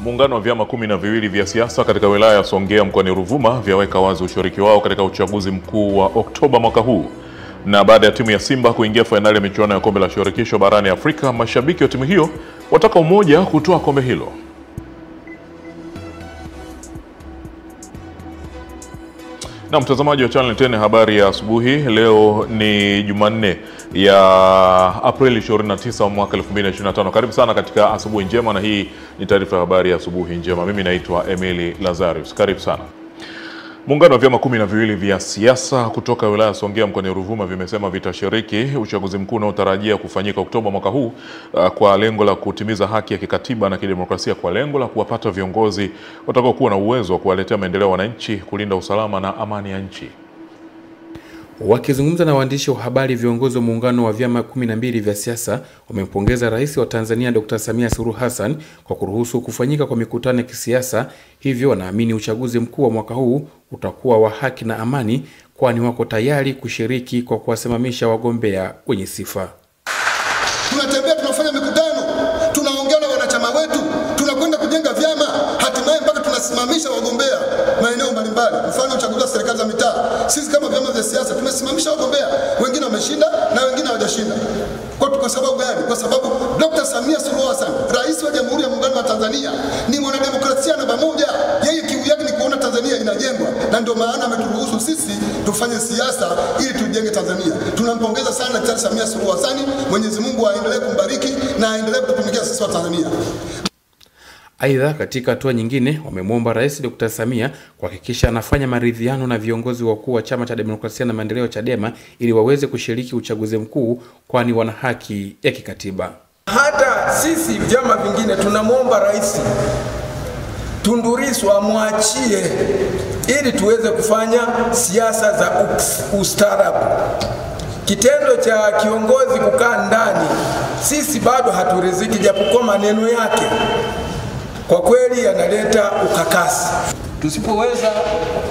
Muungano wa vyama 12 vya siasa katika wilaya ya Songea mkoani Ruvuma vyaweka wazi ushiriki wao katika uchaguzi mkuu wa Oktoba mwaka huu. Na baada ya timu ya Simba kuingia fainali ya michuano ya kombe la shirikisho barani Afrika, mashabiki wa timu hiyo wataka umoja kutoa kombe hilo. Na mtazamaji wa Channel 10, habari ya asubuhi. Leo ni Jumanne ya Aprili 29 mwaka 2025. Karibu sana katika asubuhi njema, na hii ni taarifa ya habari ya asubuhi njema. Mimi naitwa Emily Lazarus. Karibu sana. Muungano wa vyama 12 vya siasa kutoka wilaya ya Songea mkoani Ruvuma vimesema vitashiriki uchaguzi mkuu unaotarajia kufanyika Oktoba mwaka huu kwa lengo la kutimiza haki ya kikatiba na kidemokrasia, kwa lengo la kuwapata viongozi watakaokuwa na uwezo wa kuwaletea maendeleo wananchi, kulinda usalama na amani ya nchi. Wakizungumza na waandishi wa habari, viongozi wa muungano wa vyama 12 vya siasa wamempongeza Rais wa Tanzania Dr. Samia Suluhu Hassan kwa kuruhusu kufanyika kwa mikutano ya kisiasa. Hivyo wanaamini uchaguzi mkuu wa mwaka huu utakuwa wa haki na amani, kwani wako tayari kushiriki kwa kuwasimamisha wagombea wenye sifa. Tunatembea, tunafanya mikutano, tunaongea na wanachama wetu, tunakwenda kujenga vyama, hatimaye mpaka tunasimamisha wagombea maeneo mbalimbali. Mfano uchaguzi wa serikali za mitaa, sisi kama vyama vya siasa tumesimamisha wagombea, wengine wameshinda na wengine hawajashinda. Kwa sababu gani? Kwa sababu Dr. Samia Suluhu Hassan, Rais wa Jamhuri ya Muungano wa Tanzania, ni mwanademokrasia namba moja. Yeye kiu yake ni kuona Tanzania inajengwa, na ndio maana ameturuhusu sisi tufanye siasa ili tujenge Tanzania. Tunampongeza sana Dr. Samia Suluhu Hassan. Mwenyezi Mungu aendelee kumbariki na aendelee kutumikia sisi wa Tanzania. Aidha, katika hatua nyingine, wamemwomba Rais Dr. Samia kuhakikisha anafanya maridhiano na viongozi wakuu wa Chama cha Demokrasia na Maendeleo Chadema ili waweze kushiriki uchaguzi mkuu, kwani wana haki ya kikatiba. Hata sisi vyama vingine tunamwomba Rais Tundu Lissu amwachie ili tuweze kufanya siasa za ustaarabu. Kitendo cha kiongozi kukaa ndani, sisi bado haturiziki, japokuwa maneno yake kwa kweli yanaleta ukakasi. Tusipoweza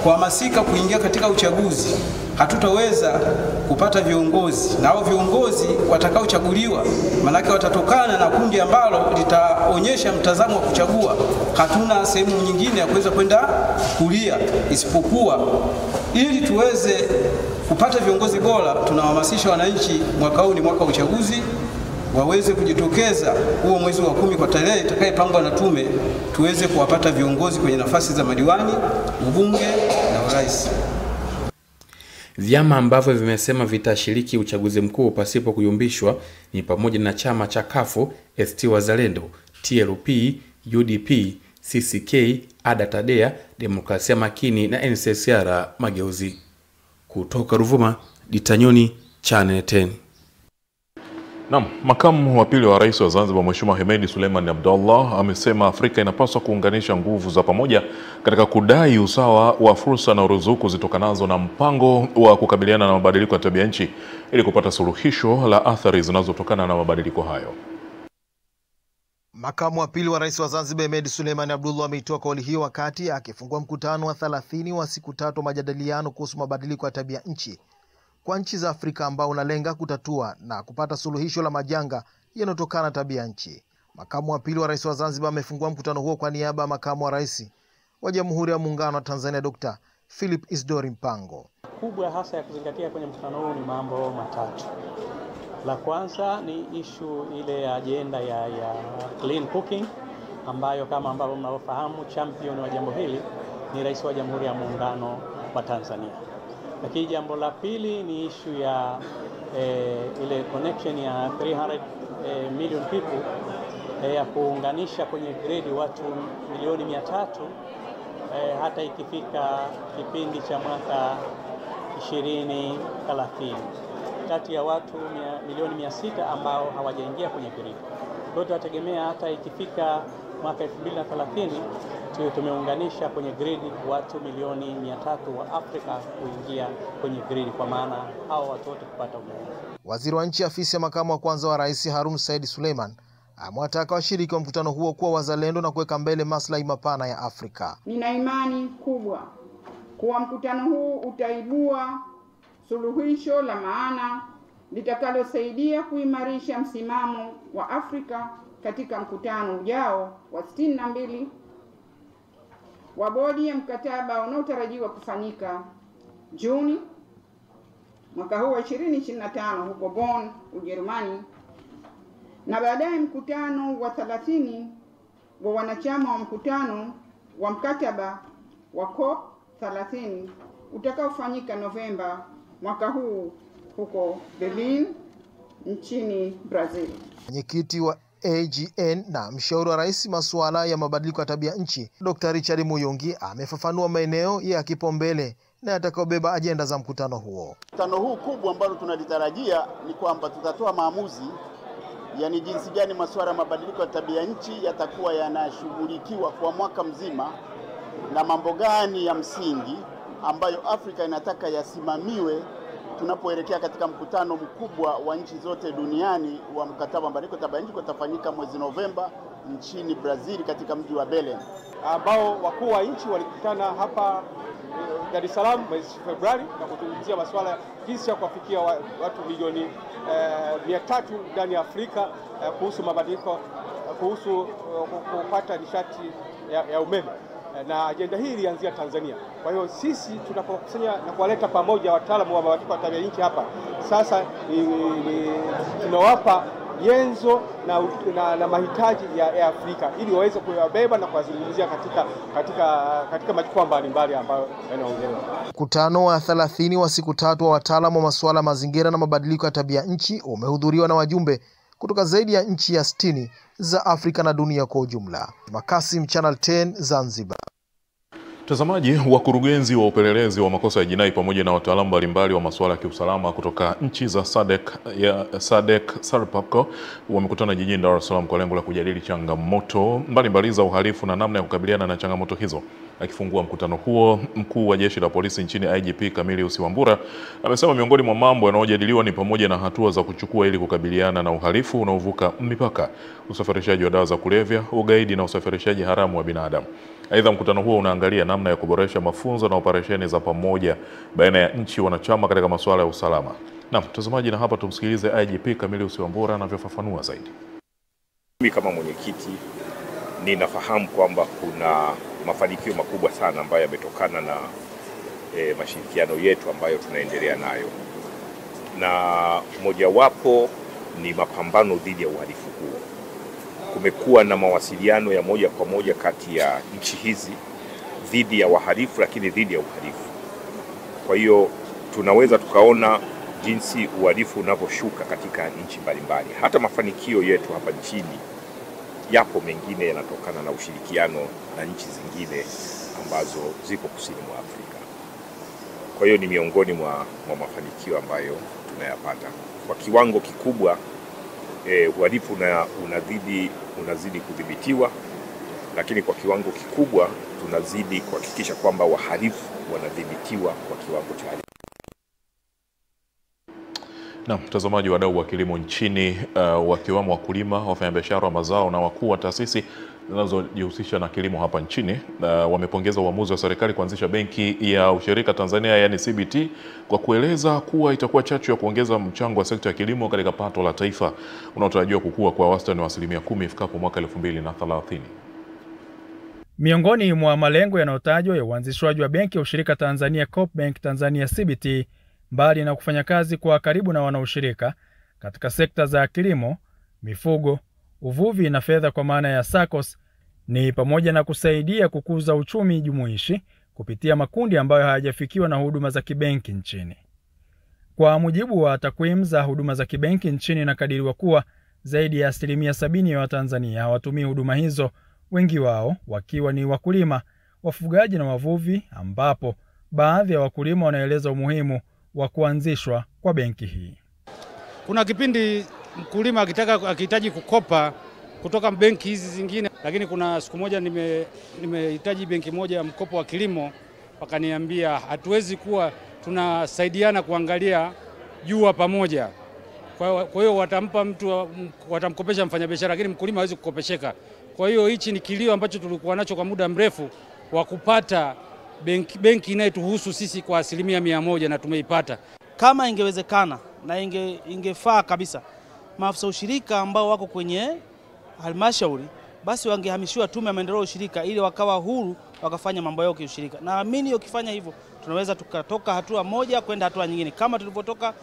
kuhamasika kuingia katika uchaguzi, hatutaweza kupata viongozi, na hao viongozi watakaochaguliwa manake watatokana na kundi ambalo litaonyesha mtazamo wa kuchagua. Hatuna sehemu nyingine ya kuweza kwenda kulia isipokuwa ili tuweze kupata viongozi bora. Tunahamasisha wananchi, mwaka huu ni mwaka wa uchaguzi, waweze kujitokeza huo mwezi wa 10 kwa tarehe itakayopangwa na tume, tuweze kuwapata viongozi kwenye nafasi za madiwani, ubunge na urais. Vyama ambavyo vimesema vitashiriki uchaguzi mkuu pasipo kuyumbishwa ni pamoja na chama cha Kafu, ACT Wazalendo, TLP, UDP, CCK, ADA TADEA, Demokrasia Makini na NCCR Mageuzi. Kutoka Ruvuma, Ditanyoni, Channel 10. Makamu wa pili wa rais wa Zanzibar Mheshimiwa Hemed Suleiman Abdullah amesema Afrika inapaswa kuunganisha nguvu za pamoja katika kudai usawa wa fursa na ruzuku zitokanazo na mpango wa kukabiliana na mabadiliko ya tabia nchi ili kupata suluhisho la athari zinazotokana na mabadiliko hayo. Makamu wa pili wa rais wa Zanzibar Hemed Suleiman Abdullah ameitoa kauli hiyo wakati akifungua mkutano wa 30 wa siku 3 majadiliano kuhusu mabadiliko ya tabia nchi kwa nchi za Afrika ambao unalenga kutatua na kupata suluhisho la majanga yanayotokana na tabia nchi. Makamu wa pili wa rais wa Zanzibar amefungua mkutano huo kwa niaba ya makamu wa rais wa Jamhuri ya Muungano wa Tanzania Dr. Philip Isdori Mpango. Kubwa hasa ya kuzingatia kwenye mkutano huu ni mambo matatu. La kwanza ni issue ile ya agenda ya clean cooking, ambayo kama ambavyo mnafahamu champion wa jambo hili ni Rais wa Jamhuri ya Muungano wa Tanzania. Lakini jambo la pili ni issue ya ile connection ya 300 million people, ya kuunganisha kwenye grade watu milioni 300 hata ikifika kipindi cha mwaka 2030, kati ya watu milioni 600 ambao hawajaingia kwenye grade. Kwa hiyo tunategemea hata ikifika mwaka 2030 tumeunganisha kwenye gridi watu milioni 300 wa Afrika kuingia kwenye gridi, kwa maana hao watu wote kupata umeme. Waziri wa nchi afisi ya makamu wa kwanza wa rais Harun Said Suleiman amewataka washiriki wa mkutano huo kuwa wazalendo na kuweka mbele maslahi mapana ya Afrika. Nina imani kubwa kuwa mkutano huu utaibua suluhisho la maana litakalosaidia kuimarisha msimamo wa Afrika katika mkutano ujao wa 62 wa bodi ya mkataba unaotarajiwa kufanyika Juni mwaka huu wa 2025 huko Bonn, Ujerumani, na baadaye mkutano wa 30 wa wanachama wa mkutano wa mkataba wa COP 30 utakaofanyika Novemba mwaka huu huko Berlin nchini Brazil. Mwenyekiti wa AGN na mshauri wa rais masuala ya mabadiliko ya tabia nchi Dr. Richard Muyungi amefafanua maeneo ya kipaumbele na yatakayobeba ajenda za mkutano huo. Mkutano huu kubwa ambalo tunalitarajia ni kwamba tutatoa maamuzi yani jinsi gani masuala ya mabadiliko ya tabia nchi yatakuwa yanashughulikiwa kwa mwaka mzima na mambo gani ya msingi ambayo Afrika inataka yasimamiwe tunapoelekea katika mkutano mkubwa wa nchi zote duniani wa mkataba wa mabadiliko ya tabia nchi utafanyika mwezi Novemba nchini Brazil katika mji wa Belém, ambao wakuu wa nchi walikutana hapa Dar es Salaam mwezi Februari na kuzungumzia masuala jinsi ya kuwafikia watu milioni 300 ndani ya Afrika kuhusu mabadiliko, kuhusu kupata nishati ya umeme, na ajenda hii ilianzia Tanzania. Kwa hiyo sisi tunapokusanya na kuwaleta pamoja wataalamu wa mabadiliko ya tabia nchi hapa sasa tunawapa nyenzo na mahitaji ya Afrika ili waweze kuyabeba na kuwazungumzia katika majukwaa mbalimbali ambayo yanaongelewa. Mkutano wa 30 wa siku 3 wa wataalamu wa masuala mazingira na mabadiliko ya tabia nchi umehudhuriwa na wajumbe kutoka zaidi ya nchi ya 60 za Afrika na dunia kwa ujumla. Makasim, Channel 10, Zanzibar. Mtazamaji, wakurugenzi wa upelelezi wa makosa ya jinai pamoja na wataalamu mbalimbali wa masuala ya kiusalama kutoka nchi za SADC SARPACO wamekutana jijini Dar es Salaam kwa lengo la kujadili changamoto mbalimbali za uhalifu na namna ya kukabiliana na changamoto hizo. Akifungua mkutano huo, mkuu wa jeshi la polisi nchini IGP Camillus Wambura amesema miongoni mwa mambo yanayojadiliwa ni pamoja na hatua za kuchukua ili kukabiliana na uhalifu unaovuka mipaka, usafirishaji wa dawa za kulevya, ugaidi na usafirishaji haramu wa binadamu. Aidha, mkutano huo unaangalia namna ya kuboresha mafunzo na operesheni za pamoja baina ya nchi wanachama katika masuala ya usalama. Na mtazamaji, na hapa tumsikilize IGP Camillus Wambura anavyofafanua zaidi. Mimi kama mwenyekiti ninafahamu kwamba kuna mafanikio makubwa sana ambayo yametokana na mashirikiano yetu ambayo tunaendelea nayo, na mojawapo ni mapambano dhidi ya uhalifu huu. Kumekuwa na mawasiliano ya moja kwa moja kati ya nchi hizi dhidi ya wahalifu, lakini dhidi ya uhalifu. Kwa hiyo tunaweza tukaona jinsi uhalifu unavyoshuka katika nchi mbalimbali. Hata mafanikio yetu hapa nchini yapo mengine yanatokana na ushirikiano na nchi zingine ambazo ziko kusini mwa Afrika. Kwa hiyo ni miongoni mwa mafanikio ambayo tunayapata. Kwa kiwango kikubwa uhalifu unazidi kudhibitiwa, lakini kwa kiwango kikubwa tunazidi kuhakikisha kwamba wahalifu wanadhibitiwa kwa kiwango cha hali. Na mtazamaji, wadau wa kilimo nchini wakiwemo wakulima, wafanyabiashara wa mazao na wakuu wa taasisi zinazojihusisha na kilimo hapa nchini wamepongeza uamuzi wa serikali kuanzisha benki ya ushirika Tanzania yani CBT kwa kueleza kuwa itakuwa chachu ya kuongeza mchango wa sekta ya kilimo katika pato la taifa unaotarajiwa kukua kwa wastani wa 10% ifikapo mwaka 2030. Miongoni mwa malengo yanayotajwa ya uanzishwaji wa benki ya ushirika Tanzania Coopbank Tanzania CBT, mbali na kufanya kazi kwa karibu na wanaushirika katika sekta za kilimo, mifugo, uvuvi na fedha kwa maana ya SACCOS, ni pamoja na kusaidia kukuza uchumi jumuishi kupitia makundi ambayo hayajafikiwa na huduma za kibenki nchini. Kwa mujibu wa takwimu za huduma za kibenki nchini, inakadiriwa kuwa zaidi ya 70% ya Watanzania hawatumii huduma hizo, wengi wao wakiwa ni wakulima, wafugaji na wavuvi, ambapo baadhi ya wakulima wanaeleza umuhimu wa kuanzishwa kwa benki hii. Kuna kipindi mkulima akihitaji kukopa kutoka benki hizi zingine, lakini kuna siku moja nimehitaji benki moja ya mkopo wa kilimo, wakaniambia hatuwezi kuwa tunasaidiana kuangalia jua pamoja. Kwa hiyo watamkopesha mfanyabiashara, lakini mkulima hawezi kukopesheka. Kwa hiyo hichi ni kilio ambacho tulikuwa nacho kwa muda mrefu wa kupata benki inayotuhusu sisi kwa 100% na tumeipata. Kama ingewezekana na ingefaa kabisa, maafisa ushirika ambao wako kwenye halmashauri basi wangehamishiwa Tume ya Maendeleo ya Ushirika ili wakawa huru wakafanya mambo yao kiushirika. Naamini ukifanya hivyo tunaweza tukatoka hatua moja kwenda hatua nyingine, kama tulipotoka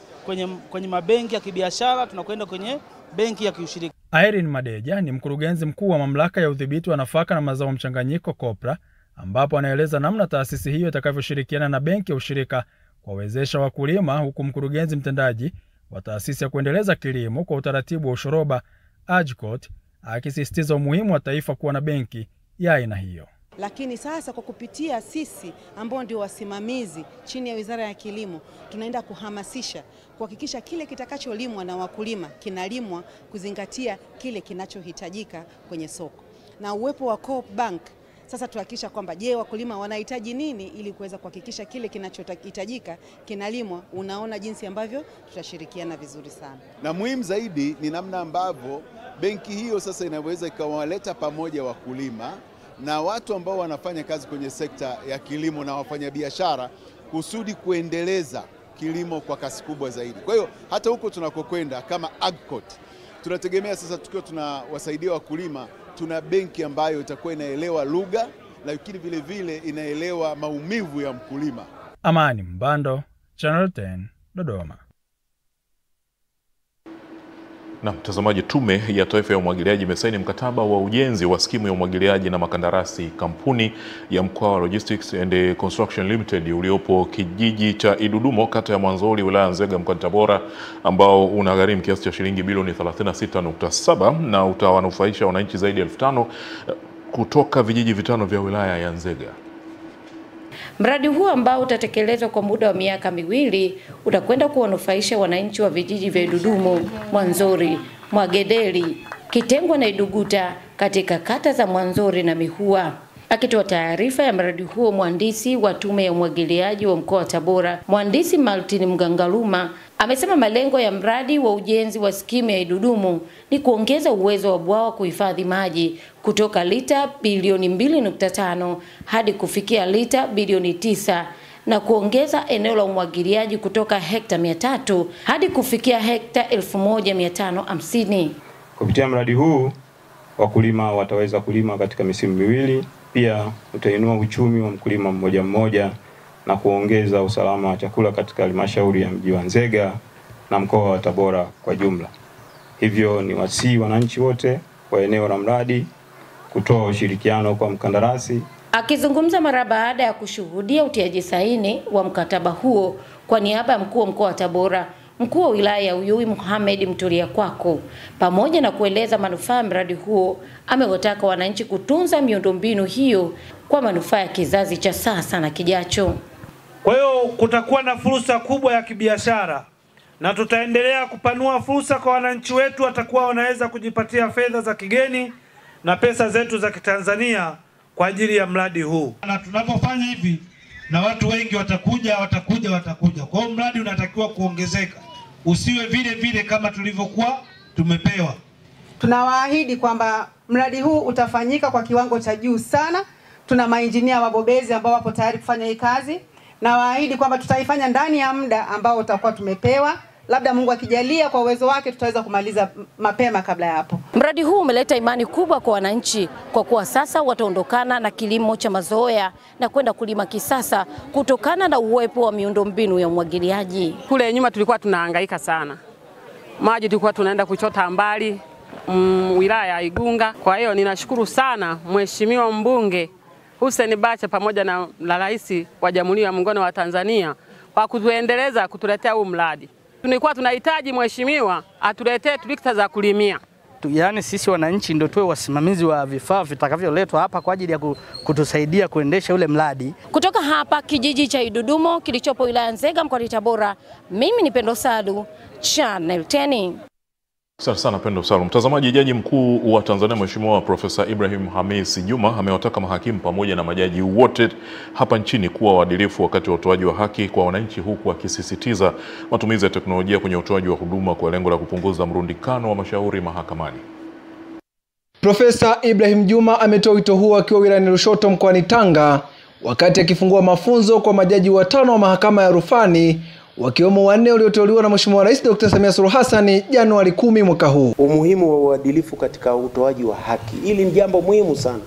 kwenye mabenki ya kibiashara tunakwenda kwenye benki ya kiushirika. Irene Madeja ni mkurugenzi mkuu wa Mamlaka ya Udhibiti wa Nafaka na Mazao Mchanganyiko COPRA, ambapo anaeleza namna taasisi hiyo itakavyoshirikiana na benki ya ushirika kuwawezesha wakulima, huku mkurugenzi mtendaji wa taasisi ya kuendeleza kilimo kwa utaratibu wa ushoroba AGCOT akisisitiza umuhimu wa taifa kuwa na benki ya aina hiyo. Lakini sasa kwa kupitia sisi ambao ndio wasimamizi chini ya Wizara ya Kilimo, tunaenda kuhamasisha kuhakikisha kile kitakacholimwa na wakulima kinalimwa kuzingatia kile kinachohitajika kwenye soko. Na uwepo wa Coop Bank sasa tuhakikisha kwamba wakulima wanahitaji nini ili kuweza kuhakikisha kile kinachohitajika kinalimwa. Unaona jinsi ambavyo tutashirikiana vizuri sana. Na muhimu zaidi ni namna ambavyo benki hiyo sasa inaweza ikawaleta pamoja wakulima na watu ambao wanafanya kazi kwenye sekta ya kilimo na wafanyabiashara kusudi kuendeleza kilimo kwa kasi kubwa zaidi. Kwa hiyo hata huko tunakokwenda kama AGCOT tunategemea sasa tukiwa tunawasaidia wakulima, tuna benki ambayo itakuwa inaelewa lugha lakini vile vile inaelewa maumivu ya mkulima. Amani Mbando, Channel 10, Dodoma. Na mtazamaji, Tume ya Taifa ya Umwagiliaji imesaini mkataba wa ujenzi wa skimu ya umwagiliaji na makandarasi kampuni ya Mkwawa Logistics and Construction Limited uliopo kijiji cha Idudumo, kata ya Mwanzoli, wilaya Nzega, mkoani Tabora, ambao unagharimu kiasi cha shilingi bilioni 36.7 na utawanufaisha wananchi zaidi ya 5,000 kutoka vijiji vitano vya wilaya ya Nzega. Mradi huu ambao utatekelezwa kwa muda wa miaka miwili utakwenda kuwanufaisha wananchi wa vijiji vya Idudumo, Mwanzori, Mwagedeli, Kitengwa na Iduguta katika kata za Mwanzori na Mihua. Akitoa taarifa ya mradi huo, mhandisi wa Tume ya Umwagiliaji wa mkoa wa Tabora, mhandisi Martin Mgangaluma, amesema malengo ya mradi wa ujenzi wa skimu ya Idudumo ni kuongeza uwezo wa bwawa kuhifadhi maji kutoka lita bilioni 2.5 hadi kufikia lita bilioni 9 na kuongeza eneo la umwagiliaji kutoka hekta 300 hadi kufikia hekta 1550. Kupitia mradi huu wakulima wataweza kulima katika misimu miwili, pia utainua uchumi wa mkulima mmoja mmoja na kuongeza usalama wa chakula katika halmashauri ya mji wa Nzega na mkoa wa Tabora kwa jumla. Hivyo ni wasii wananchi wote wa eneo la mradi kutoa ushirikiano kwa mkandarasi. Akizungumza mara baada ya kushuhudia utiaji saini wa mkataba huo kwa niaba ya mkuu wa mkoa wa Tabora, mkuu wa wilaya ya Uyui Mohamed Mtulia Kwako, pamoja na kueleza manufaa ya mradi huo, amewataka wananchi kutunza miundombinu hiyo kwa manufaa ya kizazi cha sasa na kijacho. Kwa hiyo kutakuwa na fursa kubwa ya kibiashara na tutaendelea kupanua fursa kwa wananchi wetu, watakuwa wanaweza kujipatia fedha za kigeni na pesa zetu za Kitanzania kwa ajili ya mradi huu. Na tunapofanya hivi na watu wengi watakuja. Kwa hiyo mradi unatakiwa kuongezeka. Usiwe vile kama tulivyokuwa tumepewa. Tunawaahidi kwamba mradi huu utafanyika kwa kiwango cha juu sana. Tuna mainjinia wabobezi ambao wapo tayari kufanya hii kazi. Na waahidi kwamba tutaifanya ndani ya muda ambao utakuwa tumepewa. Labda Mungu akijalia kwa uwezo wake tutaweza kumaliza mapema kabla ya hapo. Mradi huu umeleta imani kubwa kwa wananchi kwa kuwa sasa wataondokana na kilimo cha mazoea na kwenda kulima kisasa kutokana na uwepo wa miundombinu ya umwagiliaji. Kule nyuma tulikuwa tunahangaika sana. Maji tulikuwa tunaenda kuchota mbali wilaya ya Igunga. Kwa hiyo ninashukuru sana Mheshimiwa Mbunge Hussein Bacha pamoja na Rais wa Jamhuri ya Muungano wa Tanzania kwa kutuendeleza kutuletea huu mradi. Tulikuwa tunahitaji mheshimiwa atuletee trekta za kulimia. Yaani sisi wananchi ndio tuwe wasimamizi wa vifaa vitakavyoletwa hapa kwa ajili ya kutusaidia kuendesha ule mradi. Kutoka hapa kijiji cha Idudumo kilichopo wilaya Nzega mkoani Tabora, mimi ni Pendo Salu, Channel 10. Asante sana Pendo Salu. Mtazamaji, Jaji Mkuu wa Tanzania Mheshimiwa Profesa Ibrahim Hamis Juma amewataka mahakimu pamoja na majaji wote hapa nchini kuwa waadilifu wakati wa utoaji wa haki kwa wananchi, huku akisisitiza matumizi ya teknolojia kwenye utoaji wa huduma kwa lengo la kupunguza mrundikano wa mashauri mahakamani. Profesa Ibrahim Juma ametoa wito huo akiwa wilayani Lushoto mkoani Tanga wakati akifungua mafunzo kwa majaji 5 wa mahakama ya rufani wakiwemo wanne walioteuliwa na Mheshimiwa Rais Dr. Samia Suluhu Hassan Januari 10 mwaka huu. Umuhimu wa uadilifu katika utoaji wa haki, hili ni jambo muhimu sana,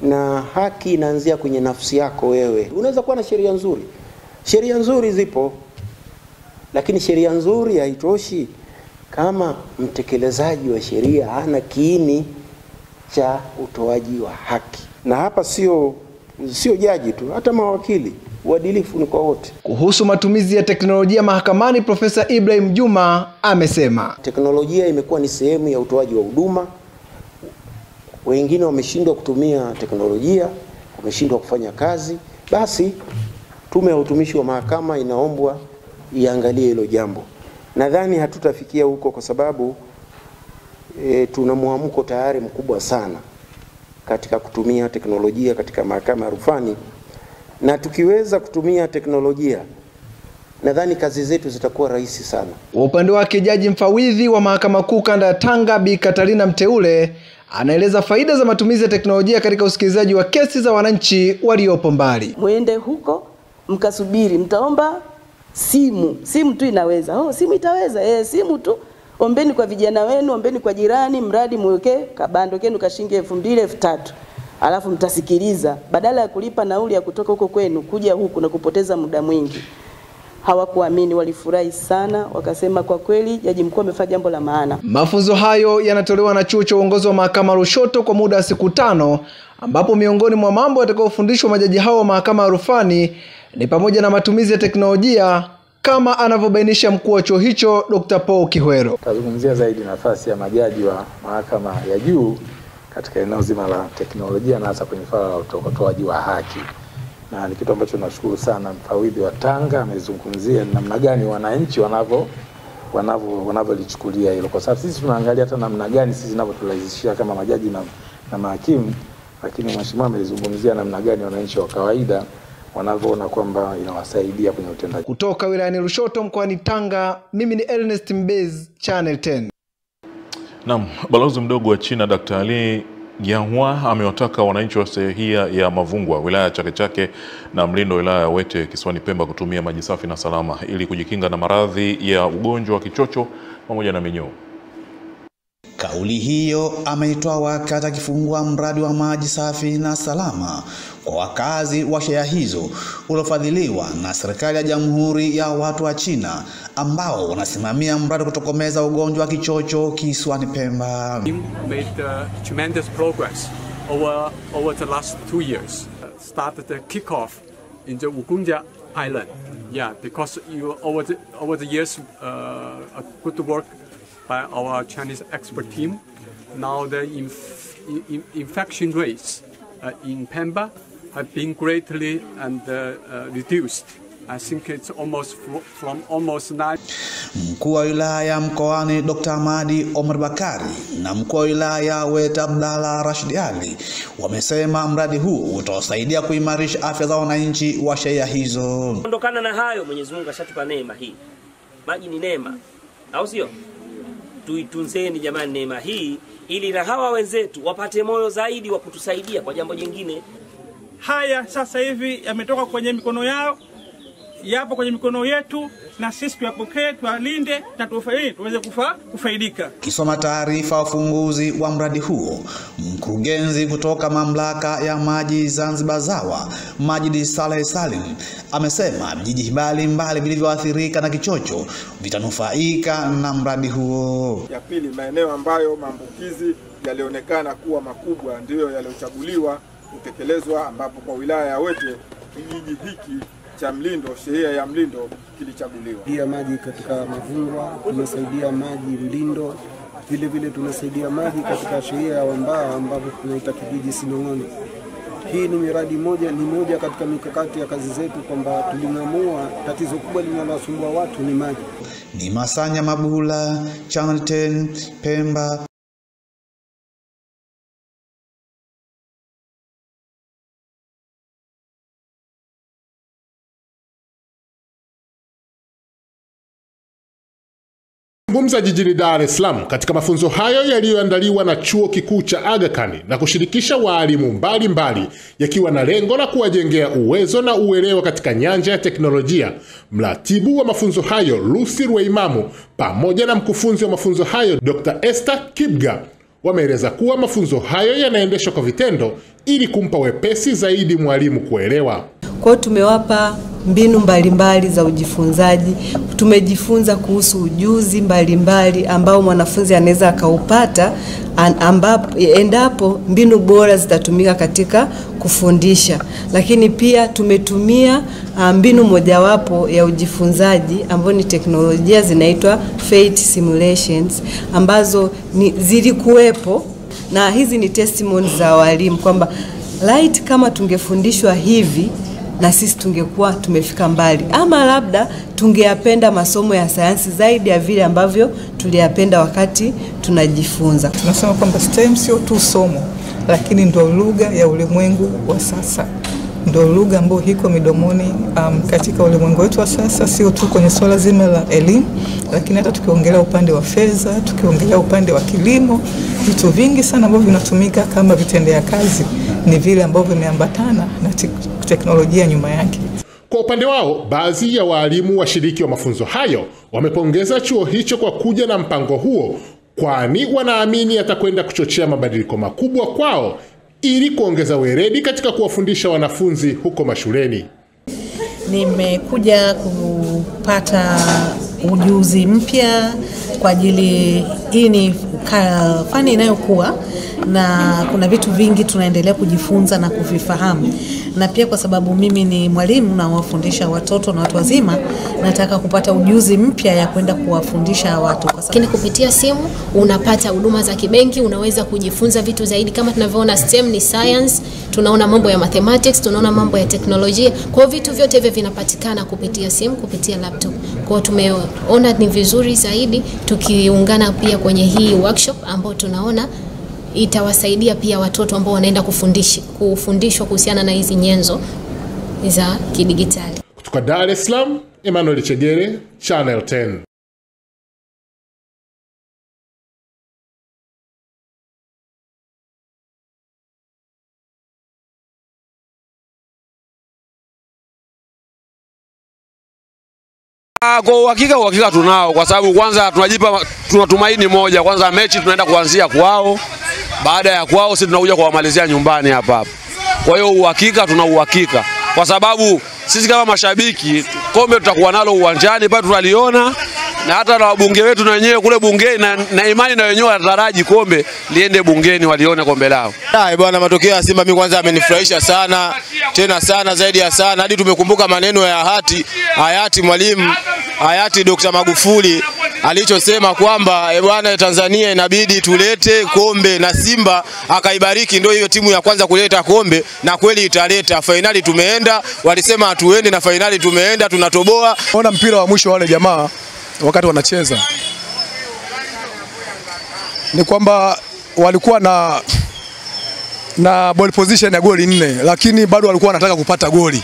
na haki inaanzia kwenye nafsi yako wewe. Unaweza kuwa na sheria nzuri zipo, lakini sheria nzuri haitoshi kama mtekelezaji wa sheria hana kiini cha utoaji wa haki. Na hapa sio jaji tu, hata mawakili. Uadilifu ni kwa wote. Kuhusu matumizi ya teknolojia mahakamani, Profesa Ibrahim Juma amesema teknolojia imekuwa ni sehemu ya utoaji wa huduma. Wengine wameshindwa kutumia teknolojia, wameshindwa kufanya kazi. Basi Tume ya Utumishi wa Mahakama inaombwa iangalie hilo jambo. Nadhani hatutafikia huko kwa sababu tuna muamko tayari mkubwa sana katika kutumia teknolojia katika mahakama ya rufani, na tukiweza kutumia teknolojia nadhani kazi zetu zitakuwa rahisi sana. Kwa upande wake, jaji mfawidhi wa Mahakama Kuu Kanda ya Tanga Bi Katarina Mteule anaeleza faida za matumizi ya teknolojia katika usikilizaji wa kesi za wananchi waliopo mbali. Muende huko mkasubiri, mtaomba simu tu inaweza. Simu itaweza, simu tu. Ombeni kwa vijana wenu, ombeni kwa jirani, mradi muweke kabando kenu kashinge 2,000 3,000. Alafu mtasikiliza badala ya kulipa nauli ya kutoka huko kwenu kuja huku na kupoteza muda mwingi. Hawakuamini, walifurahi sana, wakasema kwa kweli jaji mkuu amefanya jambo la maana. Mafunzo hayo yanatolewa na Chuo cha Uongozi wa Mahakama Lushoto kwa muda wa siku 5, ambapo miongoni mwa mambo yatakayofundishwa majaji hao wa mahakama ya rufani ni pamoja na matumizi ya teknolojia, kama anavyobainisha mkuu wa chuo hicho Dr. Paul Kihwero. Tazungumzia zaidi nafasi ya majaji wa mahakama ya juu katika eneo zima la teknolojia na hasa kwenye swala la utoaji wa haki. Na ni kitu ambacho nashukuru sana mfawidhi wa Tanga amezungumzia namna gani wananchi wanavyolichukulia hilo, kwa sababu sisi tunaangalia hata namna gani sisi tunavyoturahisishia kama majaji na mahakimu, lakini mheshimiwa amelizungumzia namna gani wananchi wa kawaida wanavyoona kwamba inawasaidia kwenye utendaji. Kutoka wilayani Lushoto mkoani Tanga, mimi ni Ernest Mbez, Channel 10. Naam, balozi mdogo wa China Dr. Ali Yanghua amewataka wananchi wa shehia ya Mavungwa, wilaya ya Chake Chake na Mlindo, wilaya ya Wete kisiwani Pemba kutumia maji safi na salama ili kujikinga na maradhi ya ugonjwa wa kichocho pamoja na minyoo. Kauli hiyo ameitoa wakati akifungua mradi wa maji safi na salama kwa wakazi wa shehia hizo uliofadhiliwa na serikali ya Jamhuri ya Watu wa China, ambao wanasimamia mradi kutokomeza ugonjwa wa kichocho kisiwani Pemba. Made tremendous progress over the last 2 years. Started the kickoff in the Wugunjia Island. Yeah, because over the years, good work by our Chinese expert team. Now the infection rates in Pemba have been greatly reduced. I think it's from almost 9. Mkuu wa wilaya mkoani Dr. Ahmadi Omar Bakari na mkuu wa wilaya Wete Abdalla Rashid Ali wamesema mradi huu utawasaidia kuimarisha afya za wananchi wa shehia hizo. Ondokana na hayo, Mwenyezi Mungu ashatupa neema hii. Maji ni neema, au sio? Tuitunzeni jamani neema hii ili na hawa wenzetu wapate moyo zaidi wa kutusaidia kwa jambo jingine. Haya sasa hivi yametoka kwenye mikono yao, yapo kwenye mikono yetu, na sisi tuyapokee, tualinde na tuweze kufaidika. Kisoma taarifa ufunguzi wa mradi huo, mkurugenzi kutoka mamlaka ya maji Zanzibar ZAWA Majid Saleh Salim amesema vijiji mbalimbali vilivyoathirika na kichocho vitanufaika na mradi huo. Ya pili, maeneo ambayo maambukizi yalionekana kuwa makubwa ndiyo yaliochaguliwa kutekelezwa, ambapo kwa wilaya ya Wete kijiji hiki cha Mlindo, shehia ya Mlindo kilichaguliwa. Pia maji katika Mavungwa, tunasaidia maji Mlindo, vile tunasaidia maji katika shehia ya Wambaa ambapo tunaita kijiji Sinong'oni. Hii ni miradi moja katika mikakati ya kazi zetu kwamba tuling'amua tatizo kubwa linalowasumbua watu ni maji. Ni Masanya Mabula, Channel 10, Pemba. Ngumza jijini Dar es Salaam katika mafunzo hayo yaliyoandaliwa na Chuo Kikuu cha Aga Khan na kushirikisha walimu mbalimbali yakiwa na lengo la kuwajengea uwezo na uelewa katika nyanja ya teknolojia. Mratibu wa mafunzo hayo Lucy Rweimamu pamoja na mkufunzi wa mafunzo hayo Dr. Esther Kibga wameeleza kuwa mafunzo hayo yanaendeshwa kwa vitendo ili kumpa wepesi zaidi mwalimu kuelewa. Kwa tumewapa mbinu mbalimbali za ujifunzaji. Tumejifunza kuhusu ujuzi mbalimbali ambao mwanafunzi anaweza akaupata endapo mbinu bora zitatumika katika kufundisha. Lakini pia tumetumia mbinu mojawapo ya ujifunzaji ambayo ni teknolojia zinaitwa Fate simulations ambazo zilikuwepo, na hizi ni testimony za walimu kwamba light kama tungefundishwa hivi na sisi tungekuwa tumefika mbali, ama labda tungeyapenda masomo ya sayansi zaidi ya vile ambavyo tuliyapenda wakati tunajifunza. Tunasema kwamba STEM sio tu somo, lakini ndio lugha ya ulimwengu wa sasa. Ndio lugha ambayo iko midomoni katika ulimwengu wetu wa sasa, sio tu kwenye swala zima la elimu, lakini hata tukiongelea upande wa fedha, tukiongelea upande wa kilimo, vitu vingi sana ambavyo vinatumika kama vitendea kazi ni vile ambavyo vimeambatana na teknolojia nyuma yake. Kwa upande wao, baadhi ya walimu washiriki wa mafunzo hayo wamepongeza chuo hicho kwa kuja na mpango huo, kwani wanaamini atakwenda kuchochea mabadiliko makubwa kwao ili kuongeza weledi katika kuwafundisha wanafunzi huko mashuleni. Nimekuja kupata ujuzi mpya kwa ajili hii ni fani inayokuwa na kuna vitu vingi tunaendelea kujifunza na kuvifahamu, na pia kwa sababu mimi ni mwalimu na wafundisha watoto na watu wazima, nataka kupata ujuzi mpya ya kwenda kuwafundisha watu. Lakini kupitia simu unapata huduma za kibenki, unaweza kujifunza vitu zaidi. Kama tunavyoona STEM ni science, tunaona mambo ya mathematics, tunaona mambo ya teknolojia. Kwa vitu vyote hivyo vinapatikana kupitia simu, kupitia laptop. Kwa tumeona ni vizuri zaidi tukiungana pia kwenye hii workshop ambao tunaona itawasaidia pia watoto ambao wanaenda kufundishwa kuhusiana na hizi nyenzo za kidigitali. Kutoka Dar es Salaam, Emmanuel Chegere, Channel 10. Kwa uhakika tunao, kwa sababu kwanza tunatumaini moja, kwanza mechi tunaenda kuanzia kwao, baada ya kwao sisi tunakuja kuwamalizia nyumbani hapa. Kwa hiyo uhakika tuna uhakika, kwa sababu sisi kama mashabiki kombe tutakuwa nalo uwanjani pale tunaliona, na hata na wabunge wetu na wenyewe kule bungeni na imani na wenyewe wataraji kombe liende bungeni walione kombe lao. Bwana, matokeo ya Simba mimi kwanza amenifurahisha sana, tena sana zaidi ya sana, hadi tumekumbuka maneno ya hayati mwalimu hayati Dr. Magufuli alichosema kwamba bwana, Tanzania inabidi tulete kombe, na Simba akaibariki, ndio hiyo timu ya kwanza kuleta kombe, na kweli italeta. Finali tumeenda, walisema hatuendi, na finali tumeenda, tunatoboa. Ona mpira wa mwisho wale jamaa wakati wanacheza ni kwamba walikuwa na ball position ya goli 4, lakini bado walikuwa wanataka kupata goli.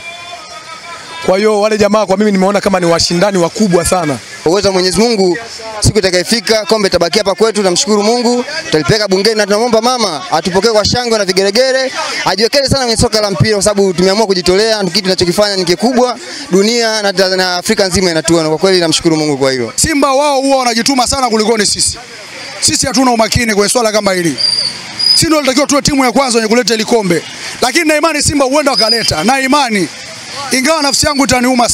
Kwa hiyo wale jamaa kwa mimi nimeona kama ni washindani wakubwa sana. Uwezo wa Mwenyezi Mungu, siku itakayofika kombe tabaki hapa kwetu, namshukuru Mungu, tutalipeka bungeni, na tunamwomba mama atupokee kwa shangwe na vigeregere, ajiwekeze sana kwenye soka la mpira, kwa sababu tumeamua kujitolea. Kitu tunachokifanya ni kikubwa, dunia na Afrika nzima inatuona. Kwa kweli namshukuru Mungu kwa hilo. Simba wao huwa wanajituma sana kuliko ni sisi. Sisi hatuna umakini kwenye swala kama hili. Sisi ndio tunatakiwa tuwe timu ya kwanza yenye kuleta ile kombe. Lakini na imani Simba huenda wakaleta. Na imani, ingawa nafsi yangu itaniuma